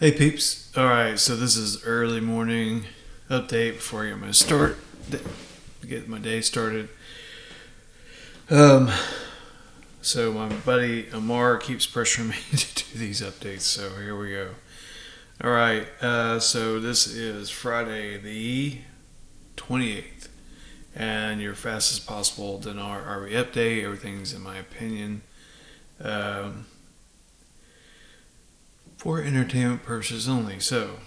Hey peeps. Alright, so this is early morning update before I'm going to start, get my day started. So my buddy Amar keeps pressuring me to do these updates, so here we go. Alright, so this is Friday the 28th, and your fastest possible Dinar RV update. Everything's in my opinion. For entertainment purposes only. So,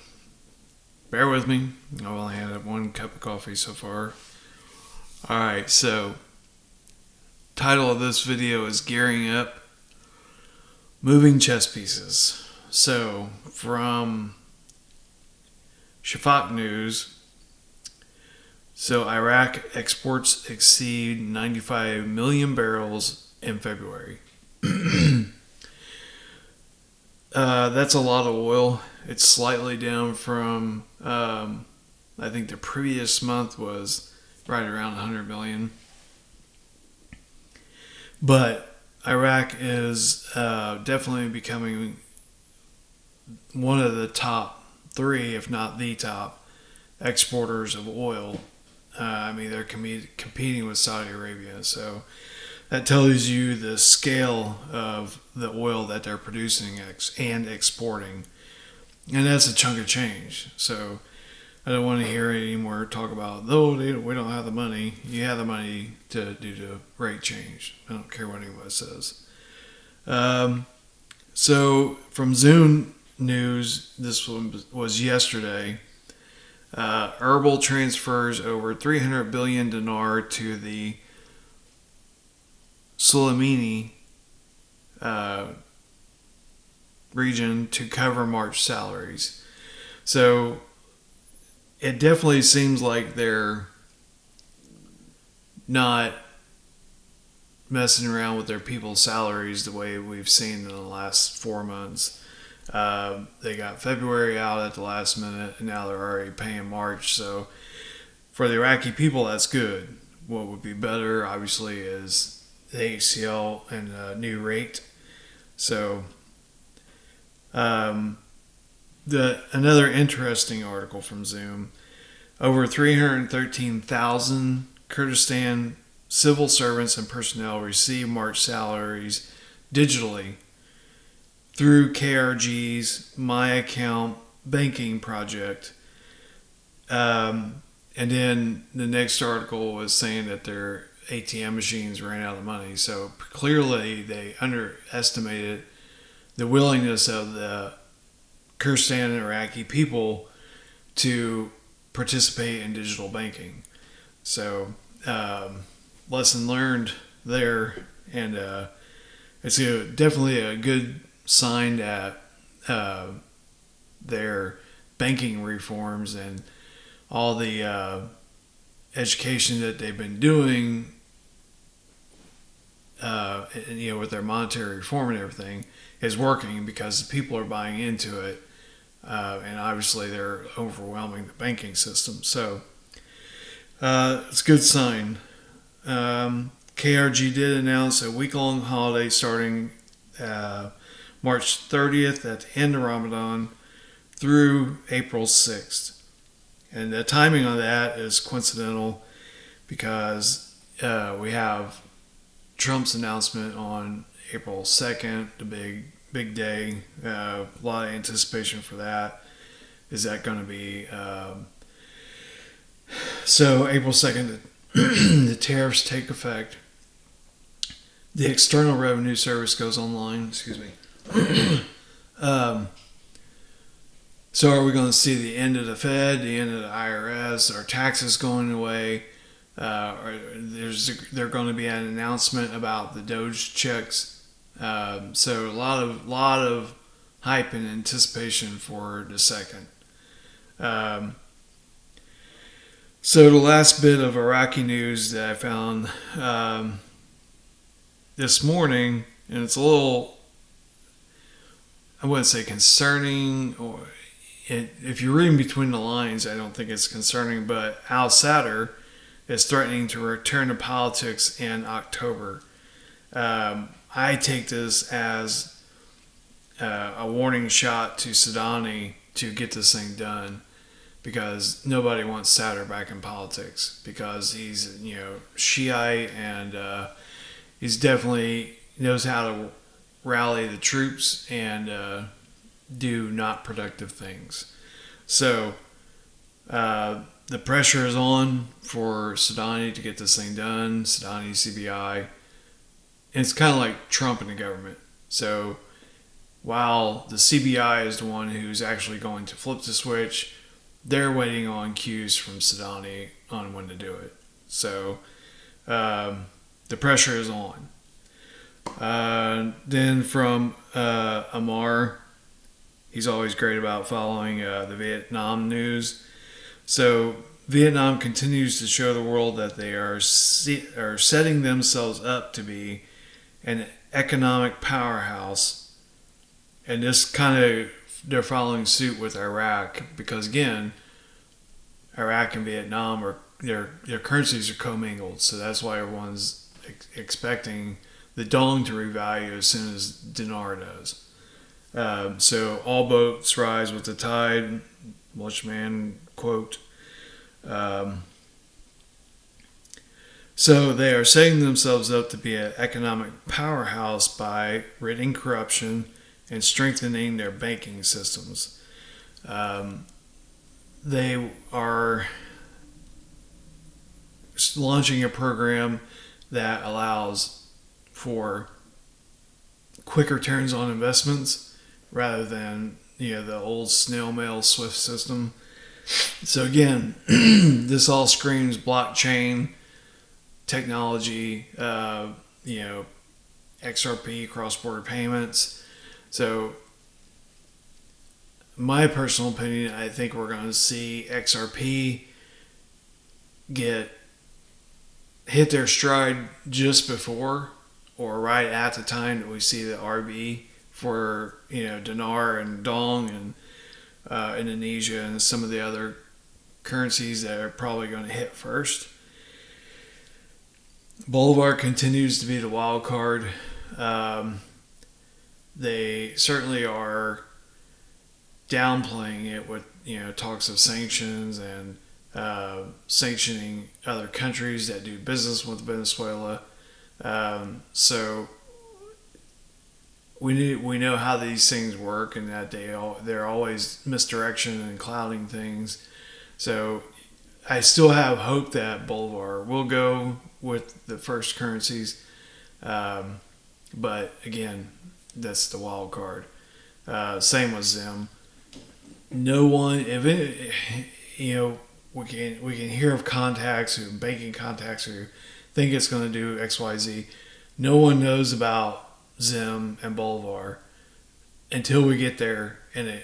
bear with me. I've only had one cup of coffee so far. Alright, so, title of this video is Gearing Up, Moving Chess Pieces. So, from AFAP News, so Iraq exports exceed 95 million barrels in February. That's a lot of oil. It's slightly down from, I think the previous month was right around 100 million. But Iraq is definitely becoming one of the top three, if not the top, exporters of oil. They're competing with Saudi Arabia. So that tells you the scale of the oil that they're producing and exporting. And that's a chunk of change. So I don't want to hear anymore talk about, we don't have the money. You have the money to do the rate change. I don't care what anyone says. So from Zoom News, this one was yesterday. Erbil transfers over 300 billion dinar to the Soleimani region to cover March salaries. So it definitely seems like they're not messing around with their people's salaries the way we've seen in the last 4 months. They got February out at the last minute, and now they're already paying March. So for the Iraqi people, that's good. What would be better, obviously, is the HCL and a new rate. So another interesting article from Zoom: over 313,000 Kurdistan civil servants and personnel receive March salaries digitally through KRG's My Account banking project. And then the next article was saying that their ATM machines ran out of money. So clearly they underestimated the willingness of the Kurdistan and Iraqi people to participate in digital banking. So lesson learned there, and it's definitely a good sign that their banking reforms and all the education that they've been doing, with their monetary reform and everything, is working because people are buying into it, and obviously they're overwhelming the banking system. So it's a good sign. KRG did announce a week-long holiday starting March 30th at the end of Ramadan through April 6th. And the timing on that is coincidental because we have Trump's announcement on April 2nd, the big day. A lot of anticipation for that. Is that going to be... So April 2nd, the tariffs take effect. The External Revenue Service goes online. Excuse me. So are we going to see the end of the Fed, the end of the IRS, our taxes going away? There's going to be an announcement about the Doge checks. So a lot of hype and anticipation for the second. So the last bit of Iraqi news that I found this morning, and it's a little, I wouldn't say concerning, or if you're reading between the lines, I don't think it's concerning, but al-Sadr is threatening to return to politics in October. I take this as a warning shot to Sadani to get this thing done, because nobody wants Satter back in politics, because he's Shiite, and he's definitely knows how to rally the troops and do not productive things. So the pressure is on for Sadani to get this thing done. Sadani, CBI, and it's kind of like Trump in the government. So while the CBI is the one who's actually going to flip the switch, they're waiting on cues from Sadani on when to do it. So the pressure is on. Then from Amar, he's always great about following the Vietnam news. So Vietnam continues to show the world that they are setting themselves up to be an economic powerhouse, and this kind of they're following suit with Iraq, because again, Iraq and Vietnam are their currencies are commingled, so that's why everyone's expecting the dong to revalue as soon as Dinar does. So all boats rise with the tide, Welshman quote. So they are setting themselves up to be an economic powerhouse by ridding corruption and strengthening their banking systems. They are launching a program that allows for quick returns on investments rather than the old snail mail SWIFT system. So again, this all screams blockchain technology, XRP, cross-border payments. So my personal opinion, I think we're going to see XRP hit their stride just before or right at the time that we see the RB for Dinar and Dong and Indonesia and some of the other currencies that are probably going to hit first. Bolivar continues to be the wild card. They certainly are downplaying it with talks of sanctions and sanctioning other countries that do business with Venezuela. So we know how these things work, and that they're always misdirection and clouding things. So I still have hope that Bolivar will go with the first currencies, but again, that's the wild card. Same with Zim. No one, we can hear of banking contacts who think it's going to do X, Y, Z. No one knows about Zim and Bolivar until we get there and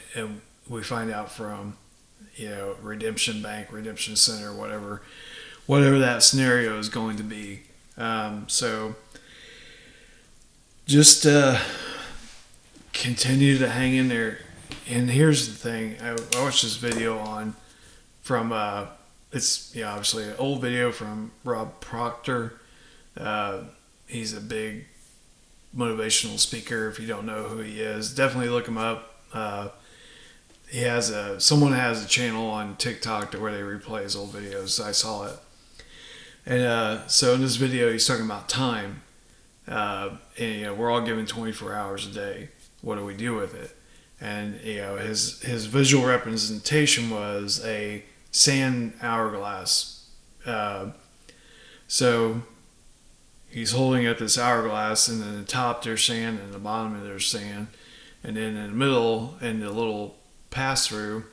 we find out from Redemption Bank, Redemption Center, whatever that scenario is going to be. So just continue to hang in there. And here's the thing: I watched this video from it's obviously an old video from Rob Proctor. He's a big motivational speaker. If you don't know who he is, definitely look him up. Someone has a channel on TikTok where they replay his old videos. I saw it, and so in this video he's talking about time. And we're all given 24 hours a day. What do we do with it? And his visual representation was a sand hourglass. So he's holding up this hourglass, and then the top there's sand, and the bottom there's sand, and then in the middle, in the little pass through,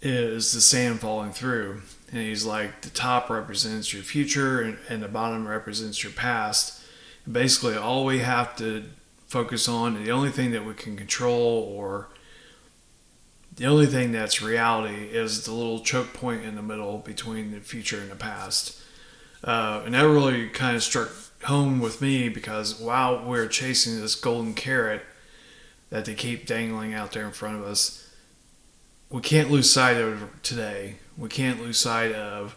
is the sand falling through. And he's like, the top represents your future, and the bottom represents your past. And basically, all we have to focus on, and the only thing that we can control, or the only thing that's reality, is the little choke point in the middle between the future and the past. And that really kind of struck home with me, because while we're chasing this golden carrot that they keep dangling out there in front of us, we can't lose sight of today. We can't lose sight of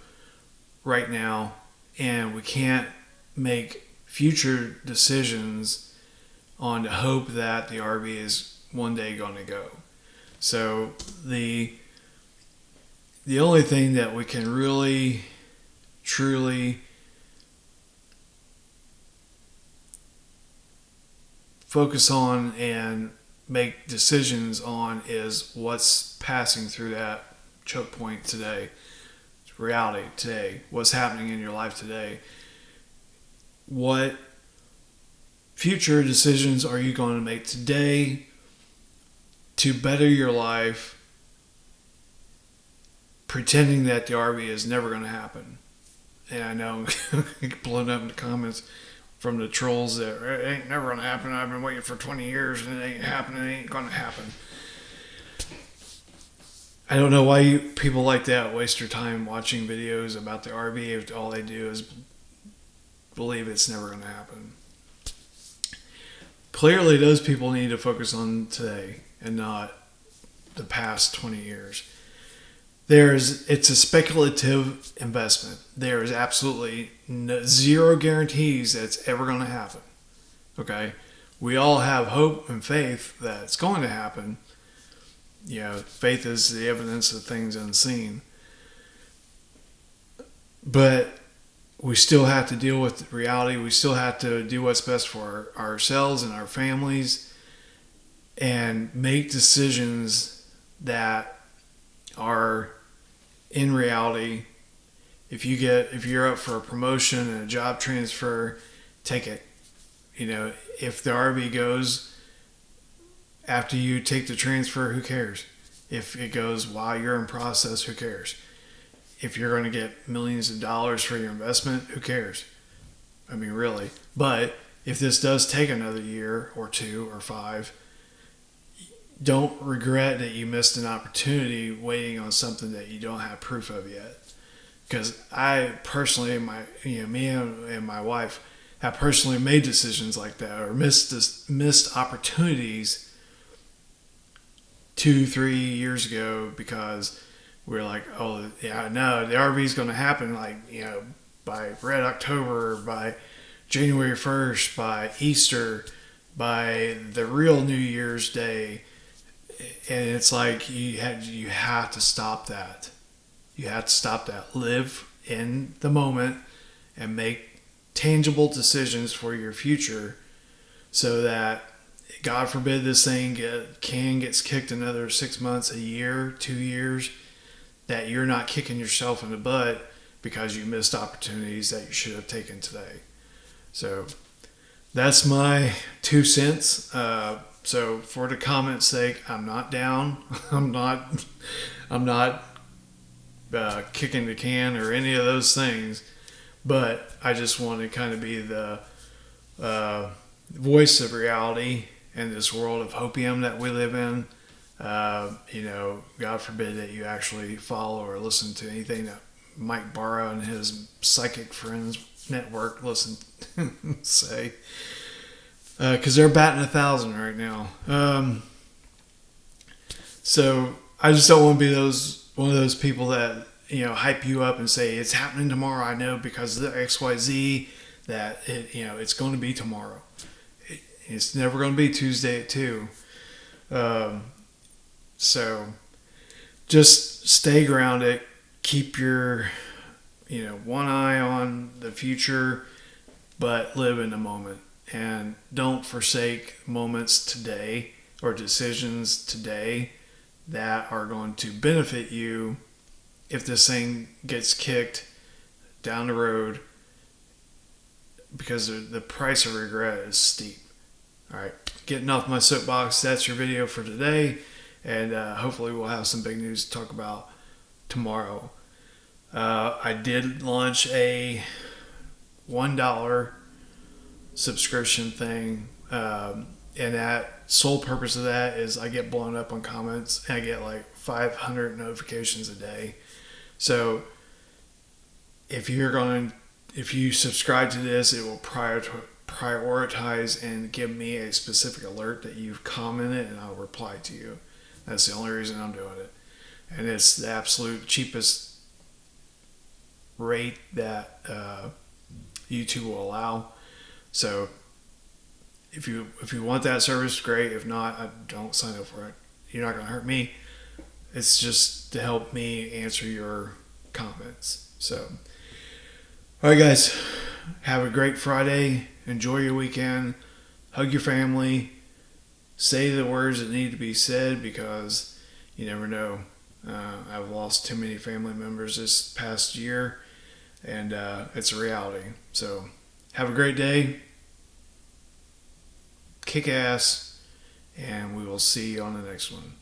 right now, and we can't make future decisions on the hope that the RV is one day going to go. So the only thing that we can really, truly focus on and make decisions on is what's passing through that choke point today. It's reality today. What's happening in your life today. What future decisions are you going to make today to better your life, pretending that the RV is never going to happen? And I know I'm blown up in the comments from the trolls that it ain't never going to happen. I've been waiting for 20 years and it ain't happening. It ain't going to happen. I don't know why people like that waste their time watching videos about the RV if all they do is believe it's never going to happen. Clearly, those people need to focus on today and not the past 20 years. It's a speculative investment. There is absolutely zero guarantees that it's ever going to happen. Okay? We all have hope and faith that it's going to happen. Faith is the evidence of things unseen. But we still have to deal with reality. We still have to do what's best for ourselves and our families and make decisions that are in reality. If you're up for a promotion and a job transfer, take it. If the RV goes after you take the transfer, who cares? If it goes while you're in process, who cares? If you're going to get millions of dollars for your investment, who cares? I mean, really. But if this does take another year or 2 or 5, don't regret that you missed an opportunity waiting on something that you don't have proof of yet. Because I personally, me and my wife have personally made decisions like that, or missed opportunities 2-3 years ago because we're like, oh yeah, no, the RV is going to happen by Red October, by January 1st, by Easter, by the real New Year's Day. And it's like you have to stop that. You have to stop that. Live in the moment and make tangible decisions for your future so that, God forbid, this thing gets kicked another 6 months, a year, 2 years, that you're not kicking yourself in the butt because you missed opportunities that you should have taken today. So that's my 2 cents. So for the comment's sake, I'm not down. I'm not kicking the can or any of those things. But I just want to kind of be the voice of reality in this world of hopium that we live in. God forbid that you actually follow or listen to anything that Mike Barra and his psychic friends network say. Because they're batting 1,000 right now. So I just don't want to be one of those people that hype you up and say it's happening tomorrow. I know because of the XYZ that it's going to be tomorrow. It's never going to be Tuesday at 2. So just stay grounded. Keep your one eye on the future, but live in the moment. And don't forsake moments today or decisions today that are going to benefit you if this thing gets kicked down the road, because the price of regret is steep. All right, getting off my soapbox, that's your video for today. And hopefully we'll have some big news to talk about tomorrow. I did launch a $1 subscription thing, and that sole purpose of that is I get blown up on comments and I get like 500 notifications a day. So if you subscribe to this, it will prioritize and give me a specific alert that you've commented, and I'll reply to you. That's the only reason I'm doing it. And it's the absolute cheapest rate that YouTube will allow. So If you want that service, great. If not, don't sign up for it. You're not going to hurt me. It's just to help me answer your comments. So, all right, guys, have a great Friday. Enjoy your weekend. Hug your family. Say the words that need to be said, because you never know. I've lost too many family members this past year, and it's a reality. So, have a great day. Kick ass, and we will see you on the next one.